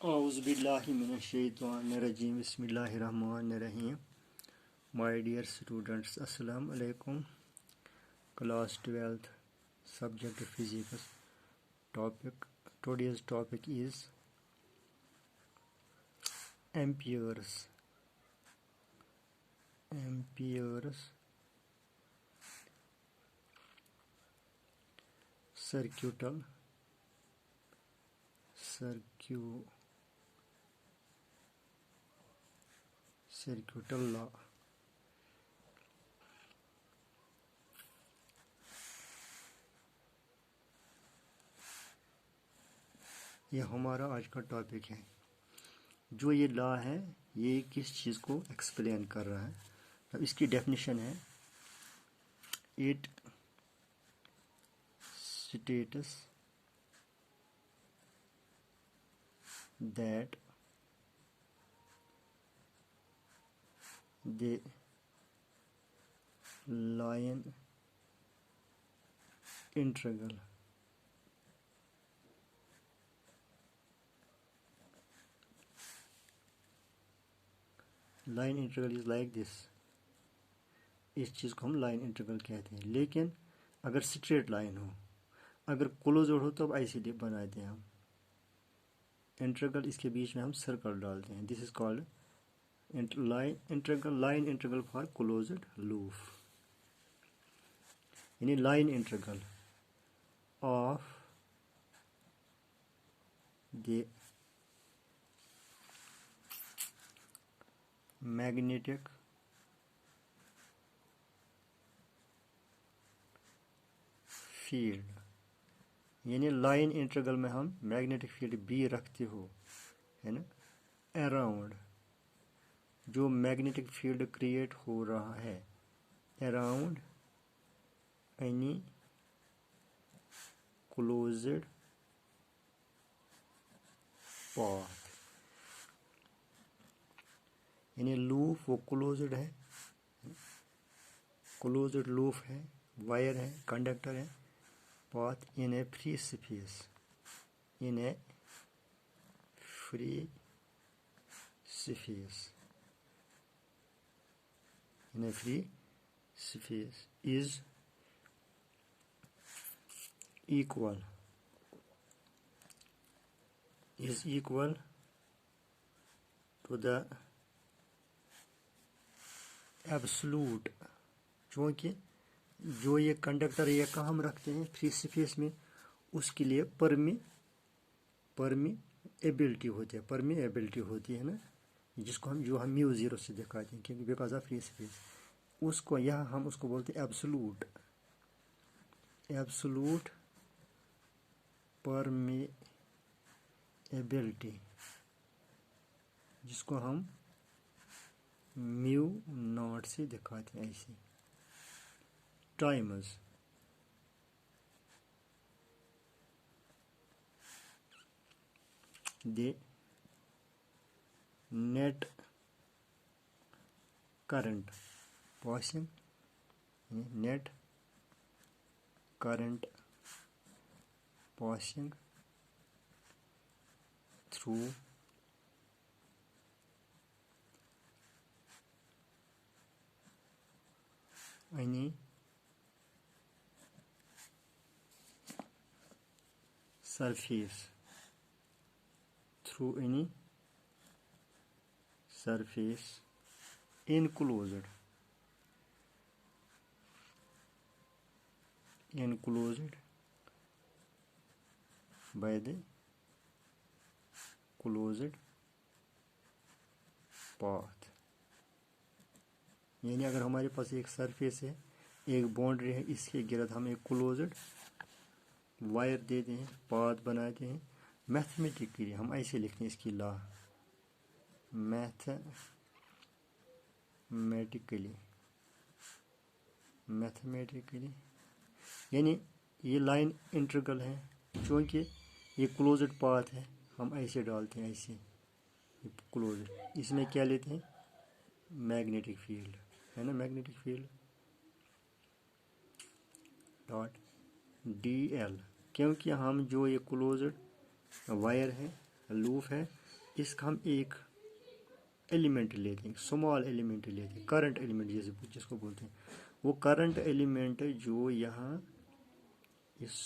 औज़ुबिल्लाहिमिनश्शैतानिर्रजीम बिस्मिल्लाहिर्रहमानिर्रहीम। My dear students, अस्सलाम वालेकुम। Class 12th subject physics topic. Today's topic is amperes. Circuital law. ये हमारा आज का टॉपिक है। जो ये लॉ है ये किस चीज़ को एक्सप्लेन कर रहा है। अब इसकी डेफिनेशन है, it states that the line integral is like this. इस चीज़ को हम लाइन इंटीग्रल कहते हैं। लेकिन अगर स्ट्रेट लाइन हो, अगर क्लोज्ड हो, तो अब ऐसे बनाते हैं हम इंटीग्रल, इसके बीच में हम सर्कल डालते हैं। This is called line integral for closed loop, यानी line integral of the magnetic field, यानी लाइन इंटीग्रल में हम मैग्नेटिक फील्ड बी रखते हो, है ना, अराउंड जो मैग्नेटिक फील्ड क्रिएट हो रहा है अराउंड एनी क्लोज्ड पाथ, यानी लूप वो क्लोज्ड है, क्लोज्ड लूप है, वायर है, कंडक्टर है, path in A free space, in A free space, in a free space is equal to the absolute, क्योंकि जो ये कंडक्टर ये कहाँ हम रखते हैं फ्री स्पेस में, उसके लिए परमीएबिलिटी होती है ना, जिसको हम म्यू ज़ीरो से दिखाते हैं, क्योंकि बिकॉज ऑफ फ्री स्पेस, उसको यहाँ हम उसको बोलते हैं एब्सोलूट परमीएबिलिटी, जिसको हम म्यू नॉट से दिखाते हैं ऐसे, times the net current passing, net current passing through any surface enclosed by the closed path, यानी अगर हमारे पास एक सरफेस है, एक बाउंड्री है, इसके गिर्द हम एक क्लोज्ड वायर देते हैं, पाथ बनाते हैं। मैथमेटिकली हम ऐसे लिखते हैं इसकी लॉ, मैथमेटिकली, यानी ये लाइन इंटीग्रल है, क्योंकि ये क्लोज्ड पाथ है, हम ऐसे डालते हैं, ऐसे क्लोज्ड, इसमें क्या लेते हैं मैग्नेटिक फील्ड, है ना, magnetic field dot D L, क्योंकि हम जो ये क्लोज्ड वायर है, लूप है, इसका हम एक एलिमेंट लेते हैं, स्मॉल एलिमेंट लेते हैं, करंट एलिमेंट जैसे जिसको बोलते हैं, वो करंट एलिमेंट जो यहाँ इस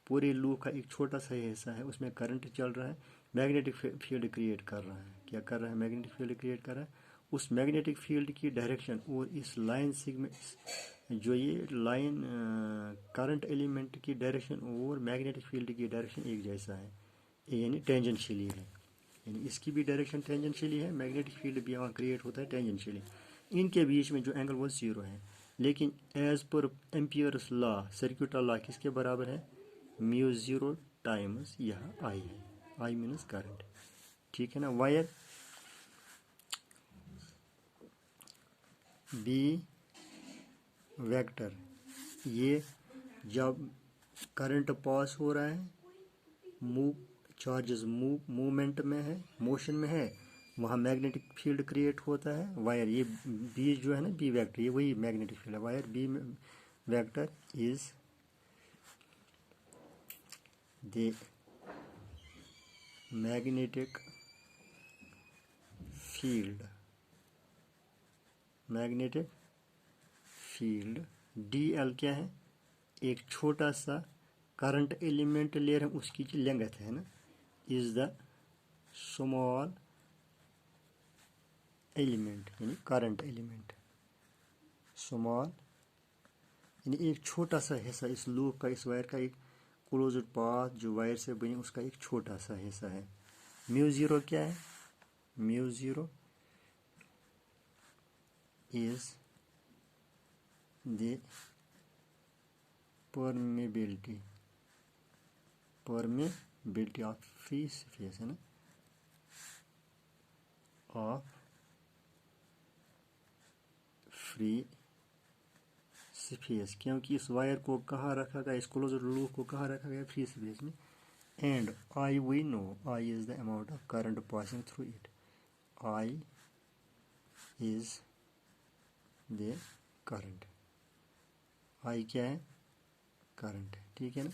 पूरे लूप का एक छोटा सा हिस्सा है, उसमें करंट चल रहा है, मैग्नेटिक फील्ड क्रिएट कर रहा है। क्या कर रहा है? मैग्नेटिक फील्ड क्रिएट कर रहा है। उस मैग्नेटिक फील्ड की डायरेक्शन और इस लाइन सिगमेंट जो ये लाइन करंट एलिमेंट की डायरेक्शन और मैग्नेटिक फील्ड की डायरेक्शन एक जैसा है, यानी टेंजेंशियली है, यानी इसकी भी डायरेक्शन टेंजेंशियली है, मैग्नेटिक फील्ड भी यहाँ क्रिएट होता है टेंजेंशियली। इनके बीच में जो एंगल वो 0 है, लेकिन as per Ampere's law, सर्क्यूटल law किसके बराबर है? म्यू 0 टाइम्स यह आई है, आई मीन्स करंट। ठीक है ना। वायर बी वेक्टर, ये जब करंट पास हो रहा है, मूव चार्जेस मूवमेंट में है, मोशन में है, वहाँ मैग्नेटिक फील्ड क्रिएट होता है। वायर ये बी जो है ना, बी वेक्टर, ये वही मैग्नेटिक फील्ड है। Wire B vector is the magnetic field, magnetic field D L क्या है? एक छोटा सा करंट एलिमेंट ले रहे हैं, उसकी जो लेंथ है ना, इज द स्मॉल एलिमेंट, यानी करंट एलिमेंट। स्मॉल यानी एक छोटा सा हिस्सा इस लूप का, इस वायर का एक क्लोज्ड पाथ जो वायर से बनी, उसका एक छोटा सा हिस्सा है। म्यू 0 क्या है? Mu 0 is the permeability, permeability of free space है ना, ऑफ फ्री स्पेस, क्योंकि इस वायर को कहाँ रखा गया, इस क्लोज्ड लूप को कहाँ रखा गया? फ्री स्पेस में। And I we know, I is the amount of current passing through it, I is the current, I क्या है? करंट। ठीक है ना।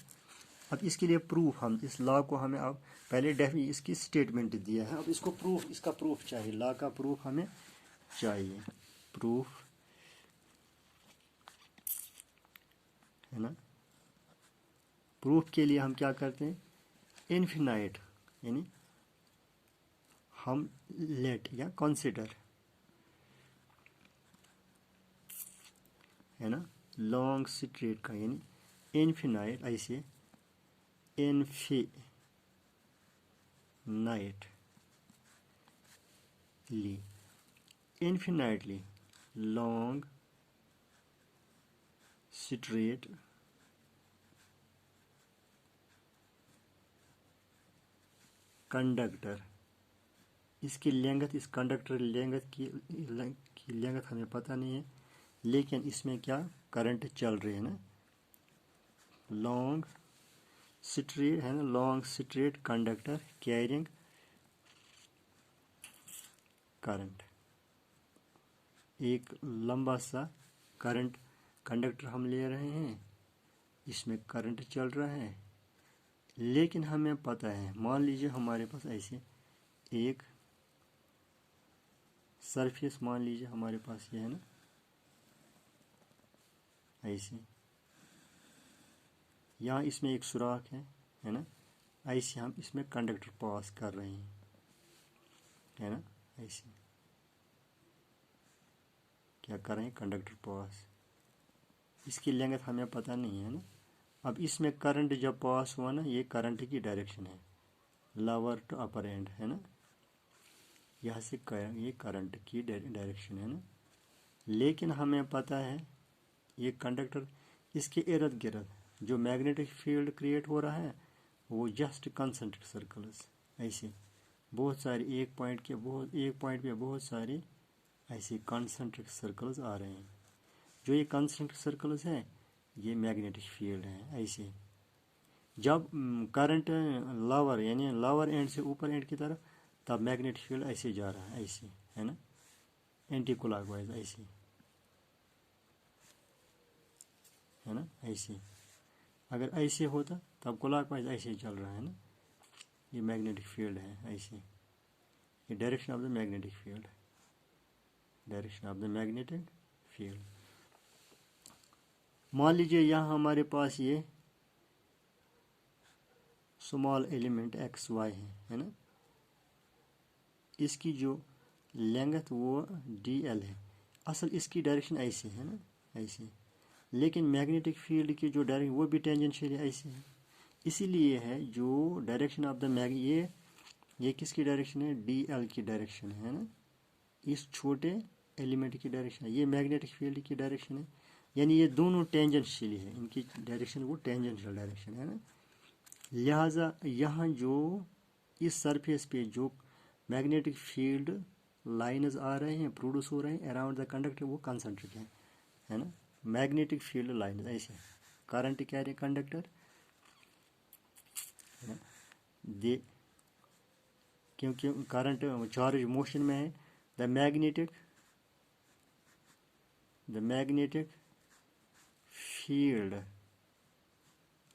अब इसके लिए प्रूफ, हम इस लॉ को हमें अब पहले इसकी स्टेटमेंट दिया है, अब इसको प्रूफ, इसका प्रूफ चाहिए, लॉ का प्रूफ हमें चाहिए। प्रूफ है ना। प्रूफ के लिए हम क्या करते हैं? इन्फिनाइट, यानी हम लेट या कंसिडर है ना, लॉन्ग स्ट्रेट का, यानी इन्फिनाइट, ऐसे इन्फिनाइटली लॉन्ग स्ट्रेट कंडक्टर, इसकी लेंथ, इस कंडक्टर लेंथ की लेंथ हमें पता नहीं है, लेकिन इसमें क्या करंट चल रही है ना, लॉन्ग स्ट्रेट है ना, long straight conductor carrying current, एक लंबा सा करंट कंडक्टर हम ले रहे हैं, इसमें करंट चल रहा है, लेकिन हमें पता है, मान लीजिए हमारे पास ऐसे एक सरफेस, मान लीजिए हमारे पास ये है ना, ऐसे यहाँ इसमें एक सुराख है ना, ऐसे हम इसमें कंडक्टर पास कर रहे हैं, है ना, ऐसे क्या कर रहे हैं? कंडक्टर पास, इसकी लेंथ हमें पता नहीं है ना। अब इसमें करंट जब पास हुआ ना, ये करंट की डायरेक्शन है, लोअर टू अपर एंड है ना, यहाँ से ये करंट की डायरेक्शन है ना, लेकिन हमें पता है ये कंडक्टर, इसके इर्द गिर्द जो मैग्नेटिक फील्ड क्रिएट हो रहा है वो जस्ट कंसंट्रिक सर्कल्स, ऐसे बहुत सारे एक पॉइंट पे बहुत सारे ऐसे कंसंट्रिक सर्कल्स आ रहे हैं। जो ये कंसंट्रिक सर्कल्स हैं ये मैग्नेटिक फील्ड है। ऐसे जब करंट लोअर यानी लोअर एंड से ऊपर एंड की तरफ, तब मैग्नेटिक फील्ड ऐसे जा रहा है, ऐसे है ना, एंटी क्लॉकवाइज ऐसे है ना, ऐसे। अगर ऐसे होता तब क्लॉकवाइज ऐसे चल रहा है ना, ये मैग्नेटिक फील्ड है ऐसे। ये direction of the magnetic field, direction of the magnetic field. मान लीजिए यहाँ हमारे पास ये स्मॉल एलिमेंट एक्स वाई है ना, इसकी जो लेंथ वो डी एल है। असल इसकी डायरेक्शन ऐसे है ना, ऐसे, लेकिन मैग्नेटिक फील्ड की जो डायरेक्शन वो भी टेंजेंशियल ऐसे है। इसीलिए है जो डायरेक्शन ऑफ द ये किसकी डायरेक्शन है, डी एल की डायरेक्शन है ना, इस छोटे एलिमेंट की डायरेक्शन है, ये मैग्नेटिक फील्ड की डायरेक्शन है। यानी ये दोनों टेंजेंशियल है, इनकी डायरेक्शन वो टेंजेंशियल डायरेक्शन है ना। लिहाजा यहाँ जो इस सरफेस पे जो मैग्नेटिक फील्ड लाइन्स आ रहे हैं, प्रोड्यूस हो रहे हैं अराउंड द कंडक्टर, वो कंसंट्रिक है ना। मैग्नेटिक फील्ड लाइन्स ऐसे करंट कैरी कंडक्टर दे, क्योंकि करंट चार्ज मोशन में है। The magnetic field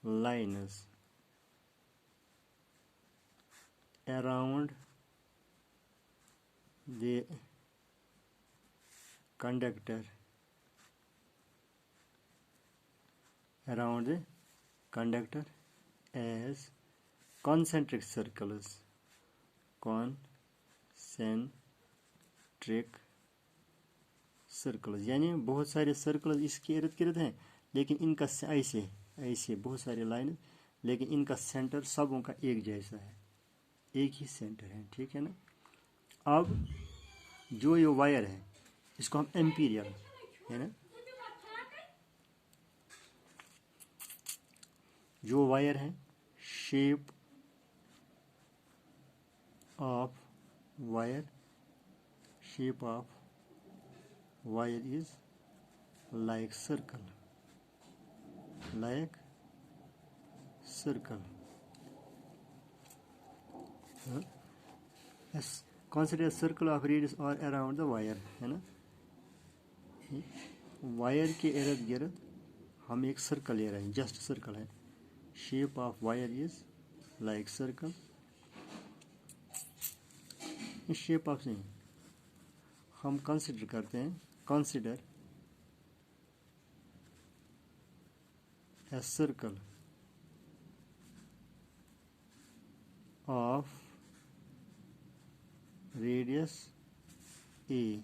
lines around the conductor as concentric circles, यानी बहुत सारे सर्कल इसके इर्द गिर्द हैं, लेकिन इनका ऐसे बहुत सारे लाइन, लेकिन इनका सेंटर सबों का एक जैसा है, एक ही सेंटर है, ठीक है ना। अब जो ये वायर है इसको हम एम्पीरियल है ना, जो वायर है shape of wire is like circle, consider a circle of radius or around the wire है ना। वायर के इर्द गिर्द हम एक सर्कल ले रहे हैं, जस्ट सर्कल है। Shape of wire is like circle, इस शेप ऑफ नहीं हम कंसिडर करते हैं, consider a circle of radius a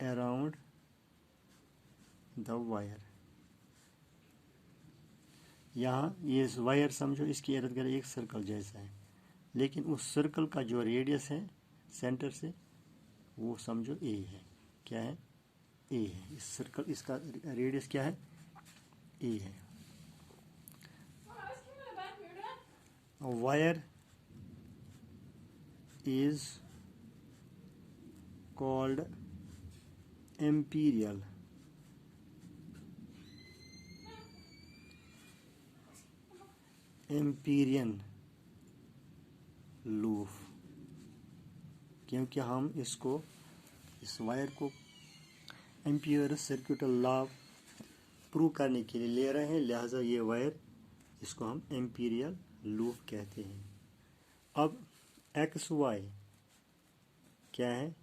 around the wire। यहाँ ये वायर समझो, इसके इर्द गिर्द एक सर्कल जैसा है, लेकिन उस सर्कल का जो रेडियस है सेंटर से वो समझो a है। क्या है, a है। इस सर्कल, इसका रेडियस क्या है, a है। Wire is called imperial loop, क्योंकि हम इस वायर को एम्पियर सर्क्यूटल लॉ प्रूव करने के लिए ले रहे हैं, लिहाजा ये वायर, इसको हम एम्पिरियल लूप कहते हैं। अब एक्स वाई क्या है,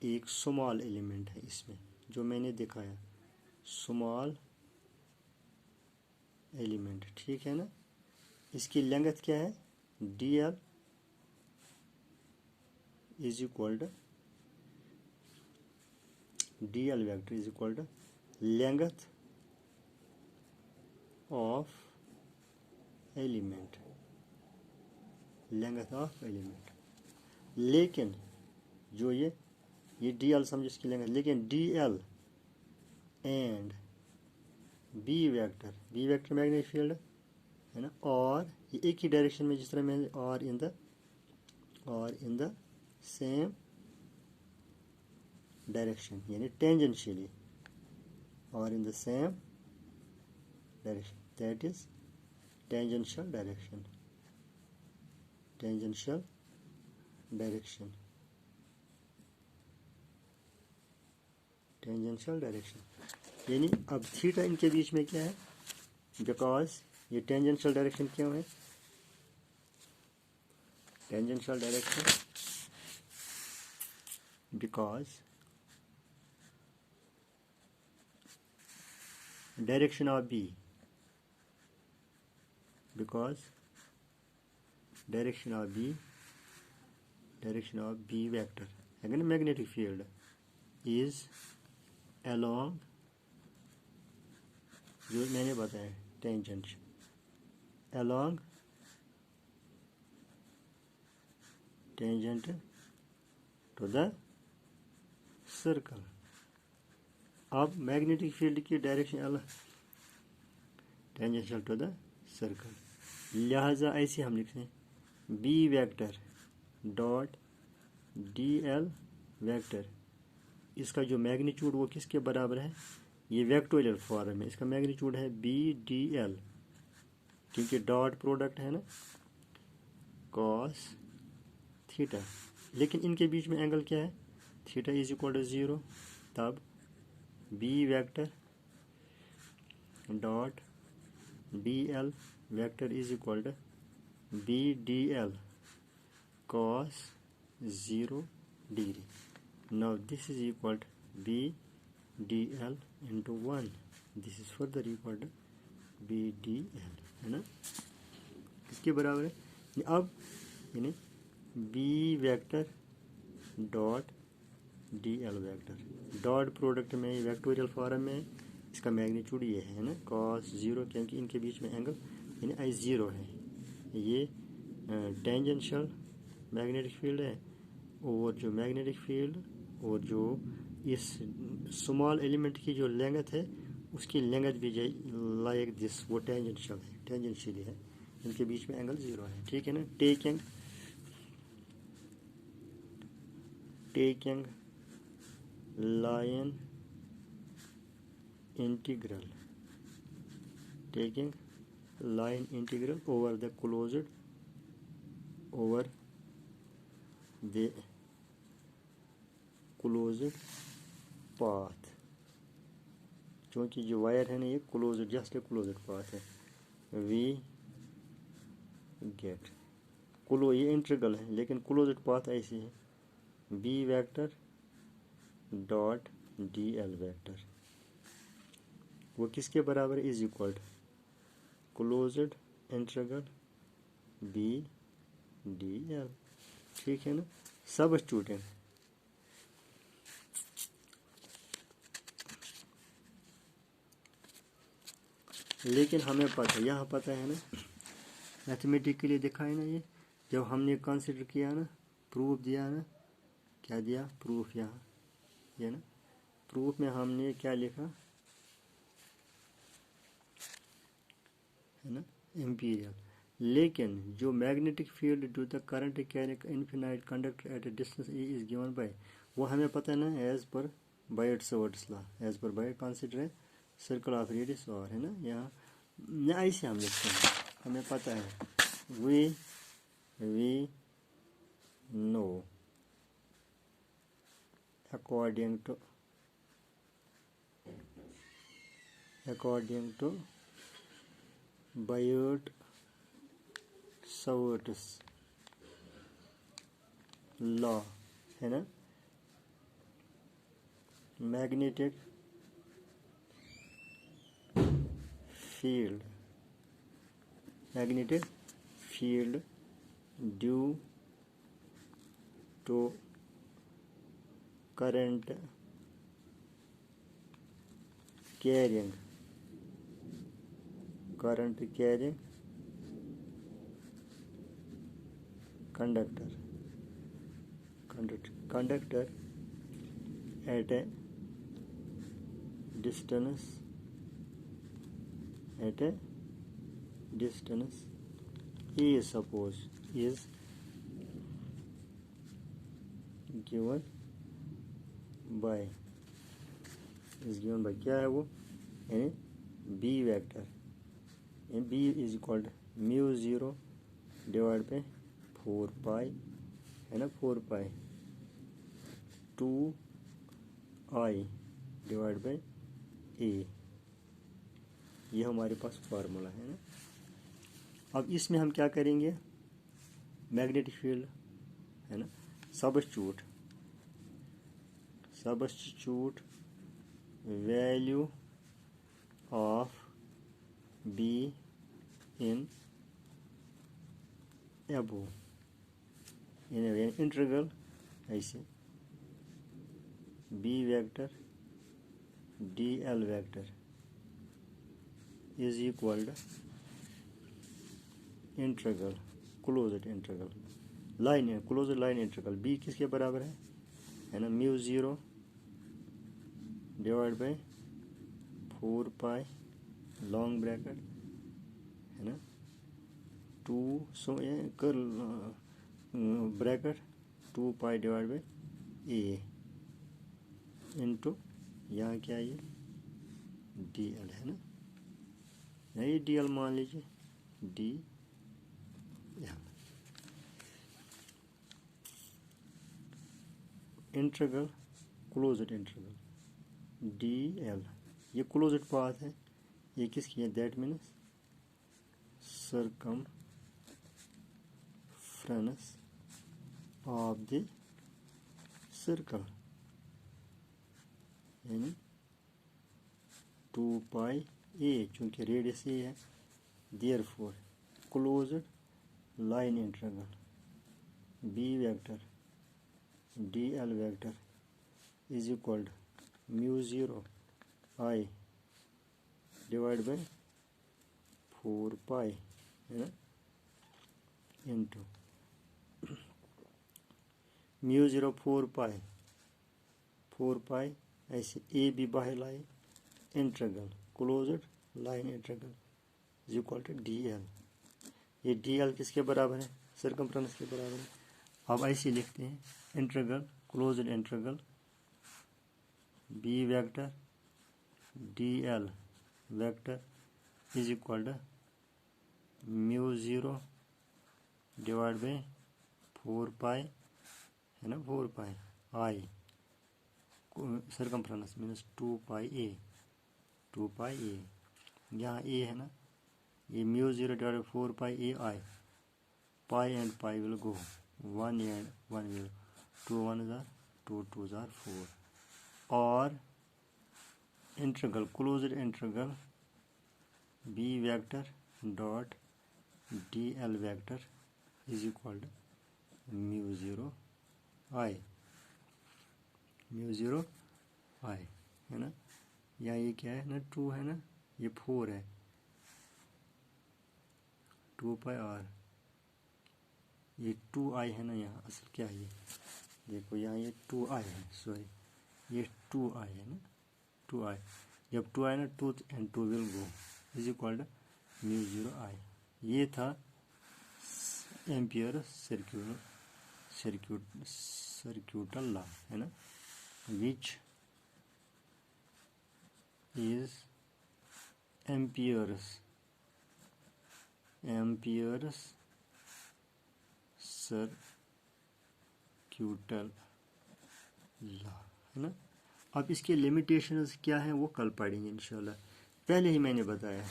एक स्मॉल एलिमेंट है इसमें, जो मैंने दिखाया स्मॉल एलिमेंट, ठीक है ना। इसकी लेंथ क्या है, D L is equal to D L vector is equal to length of element, लेकिन जो ये डी एल समझो इसकी लेंथ, लेकिन D L and B vector magnetic field है ना, और ये एक ही डायरेक्शन में, जिस तरह मैंने और इन द सेम डायरेक्शन, यानी टेंजेंशियली और in the same direction, that is tangential direction. यानी अब थीटा इनके बीच में क्या है, बिकॉज ये टेंजेंशियल डायरेक्शन क्यों है, tangential direction because direction of B, because direction of B vector, again magnetic field is along, जो मैंने बताया tangent, along tangent to the circle. अब मैग्नेटिक फील्ड की डायरेक्शन अलग, टेंजेंशियल टू द सर्कल, लिहाजा ऐसे हम लिखते हैं B vector dot D L vector, इसका जो मैग्नीट्यूड वो किसके बराबर है, ये वेक्टोरियल फॉर्म है, इसका मैग्नीट्यूड है बी डी एल, क्योंकि डॉट प्रोडक्ट है ना, कॉस थीटा, लेकिन इनके बीच में एंगल क्या है, थीटा इज इक्वल टू 0, तब B vector dot D L vector is equal to B D L cos 0 degree. Now this is equal to B D L into 1, this is further equal to B D L, है ना, किसके बराबर है। अब यानी B vector dot D L vector, dot product में vectorial form में, इसका मैग्नीट्यूड ये है ना cos 0, क्योंकि इनके बीच में एंगल यानी आई 0 है, ये टेंजेंशियल मैग्नेटिक फील्ड है, और जो मैग्नेटिक फील्ड और जो इस स्मॉल एलिमेंट की जो लेंथ है उसकी लेंथ भी लाइक दिस, वो टेंजेंशियल है, टेंजेंशियली है, इनके बीच में एंगल 0 है, ठीक है ना। Taking line integral, taking line integral over the closed path, क्योंकि जो वायर है ना ये क्लोज्ड, जस्ट क्लोज्ड पाथ है, वी गेट ये इंटीग्रल है लेकिन क्लोज्ड पाथ ऐसी है, B vector dot D L vector, वो किसके बराबर is equal to closed integral B D L, ठीक है ना। सब स्टूडेंट लेकिन हमें पता, यहाँ पता है ना, मैथमेटिकली दिखा है ना, ये जब हमने कंसिडर किया ना, प्रूफ दिया ना, क्या दिया प्रूफ, यहाँ ये ना प्रूफ में हमने क्या लिखा है ना, एम्पीरियल, लेकिन जो magnetic field due the current carrying infinite conductor at a distance a is given by, वो हमें पता है ना, as per Biot's law, as per by consider circle of radius, और है ना, यहाँ ऐसे हम लिखते हैं, हमें पता है we know according to Biot-Savart's law, है ना, magnetic field due to current carrying conductor at a distance is suppose is given by क्या है वो, यानी B vector, B is equal to mu 0 divide पे 4 पाई, है ना, 4 पाई 2 आई डिवाइड बाई ए, ये हमारे पास फार्मूला है ना। अब इसमें हम क्या करेंगे, मैग्नेटिक फील्ड है ना, substitute value of B in above in integral ऐसे B vector D L vector is equal integral closed integral line closed line integral B किसके बराबर है ना, mu zero divide by 4 pi long bracket है ना 2 so कर bracket 2 pi divide by A into यहाँ क्या ये डी एल है ना, ये डी एल मान लीजिए D L integral closed integral D L ये क्लोज्ड पाथ है, ये किसकी है, that means circumference of the circle यानी 2 पाई ए, चूँकि रेडियस ए है, therefore closed line integral B vector D L vector is equal mu zero I divide by 4 pi है ना इंटू म्यू ज़ीरो 4 पाई ऐसे ए भी बाहर लाए integral closed line integral is equal to D L, ये D L किसके बराबर है, सर्कमफ्रेंस के बराबर है। अब ऐसे लिखते हैं integral closed integral B vector D L vector is equal to mu zero divide by 4 pi है ना 4 पाई आई सर्कमफ्रेंस मीन्स 2 पाई ए यहाँ ए है ना, ये mu zero divide by 4 pi A I, pi and pi will go 1 and 1 will 2 1 जार 2 2 जार 4 और integral closed integral B vector dot D L vector is equal to mu zero I है ना, या ये क्या है ना 2 है ना, ये 4 है 2 पाई आर, ये 2 आई है ना, यहाँ असल क्या है ये देखो, यहाँ ये 2 आई है, सॉरी ये 2 आई है ना 2 आई, जब 2 आई ना 2 and 2 will go is equal to mu zero I. ये था एम्पियर सर्क्यूटल लॉ है ना, which is ampere's circuital law है ना। अब इसके लिमिटेशंस क्या हैं वो कल पढ़ेंगे इंशाल्लाह। पहले ही मैंने बताया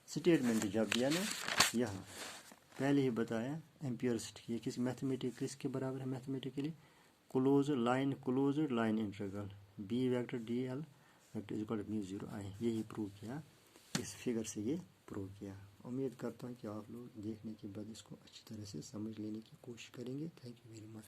स्टेटमेंट जब दिया ना, यहाँ पहले ही बताया एम्पियर्स ये किस मैथमेटिक्स के बराबर है, mathematically closed line integral B vector D L vector is equal to mu zero I, यही प्रूव किया, इस फिगर से ये प्रूव किया। उम्मीद करता हूँ कि आप लोग देखने के बाद इसको अच्छी तरह से समझ लेने की कोशिश करेंगे। Thank you very much.